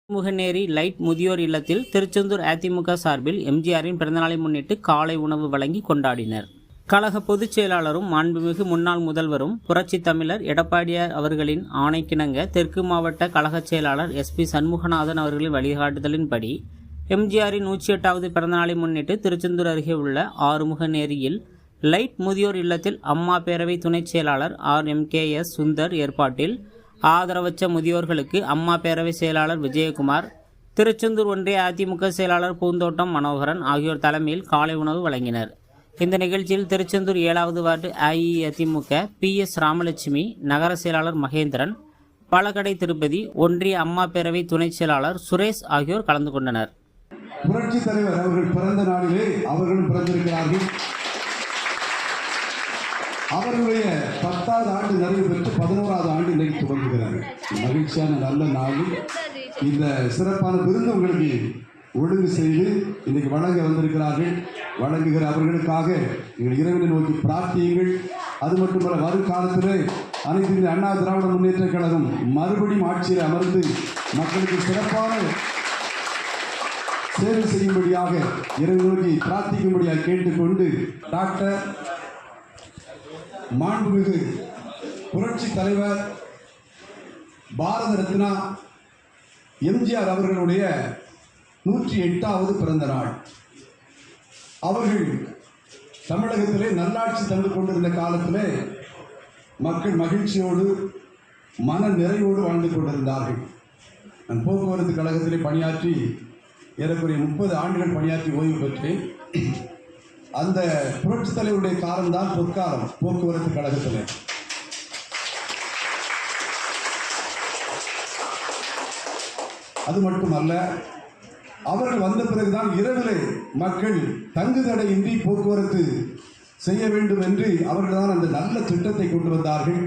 முகநேரி light முதியோர் இல்லத்தில் திருச்செந்தூர் அதிமுக சார்பில் எம்ஜிஆரின் பிறந்தநாளை முன்னிட்டு காலை உணவு வழங்கி கொண்டாடினர். கழக பொதுச் செயலாளரும் மாண்புமிகு முன்னாள் முதல்வரும் புரட்சி தமிழர் எடப்பாடியார் அவர்களின் ஆணைக்கிணங்க தெற்கு மாவட்ட கழக செயலாளர் SP சண்முகநாதன் அவர்களின் வழிகாட்டுதலின்படி எம்ஜிஆரின் 108வது பிறந்தநாளை முன்னிட்டு திருச்செந்தூர் அருகே உள்ள ஆறுமுகநேரியில் லைட் முதியோர் இல்லத்தில் அம்மா பேரவை துணைச் செயலாளர் RMKS சுந்தர் ஏற்பாட்டில் ஆதரவற்ற முதியோர்களுக்கு அம்மா பேரவை செயலாளர் விஜயகுமார், திருச்செந்தூர் ஒன்றிய அதிமுக செயலாளர் பூந்தோட்டம் மனோகரன் ஆகியோர் தலைமையில் காலை உணவு வழங்கினர். இந்த நிகழ்ச்சியில் திருச்செந்தூர் 7வது வார்டு அஇஅதிமுக PS ராமலட்சுமி, நகர செயலாளர் மகேந்திரன், பழக்கடை திருப்பதி, ஒன்றிய அம்மா பேரவை துணை செயலாளர் சுரேஷ் ஆகியோர் கலந்து கொண்டனர். புரட்சி தலைவர் அவர்கள் பிறந்த நாளிலே அவர்களும் பிறந்திருக்கிறார்கள். அவர்களுடைய 10வது ஆண்டு நிறைவு பெற்று 11வது ஆண்டு இன்னைக்கு துவங்குகிறார்கள். மகிழ்ச்சியான நல்ல நாளில் இந்த சிறப்பான விருந்து உங்களுக்கு ஒழுங்கு செய்து இன்னைக்கு வழங்க வந்திருக்கிறார்கள். வழங்குகிற அவர்களுக்காக நீங்கள் இறைவனை நோக்கி பிரார்த்தியுங்கள். அது மட்டுமல்ல, வருங்காலத்திலே அனைத்து இந்திய அண்ணா திராவிட முன்னேற்ற கழகம் மறுபடியும் ஆட்சியில் அமர்ந்து மக்களுக்கு சிறப்பான சேவை செய்யும்படியாக இறைவனை நோக்கி பிரார்த்திக்கும்படியாக கேட்டுக்கொண்டு, டாக்டர் மாண்புமிகு புரட்சி தலைவர் பாரத ரத்னா எம்ஜிஆர் அவர்களுடைய 108வது பிறந்த நாள். அவர்கள் தமிழகத்திலே நல்லாட்சி தந்து கொண்டிருந்த காலத்திலே மக்கள் மகிழ்ச்சியோடு மன நிறைவோடு வாழ்ந்து கொண்டிருந்தார்கள். நான் போக்குவரத்து கழகத்திலே பணியாற்றி ஏறக்குறைய 30 ஆண்டுகள் பணியாற்றி ஓய்வு பெற்றேன். அந்த புரட்சி தலைவருடைய காலம்தான் பொற்காலம் போக்குவரத்து கழகத்தில். அது மட்டுமல்ல, அவர்கள் வந்த பிறகுதான் இரவிலே மக்கள் தங்குதடையின்றி போக்குவரத்து செய்ய வேண்டும் என்று அவர்கள்தான் அந்த நல்ல திட்டத்தை கொண்டு வந்தார்கள்.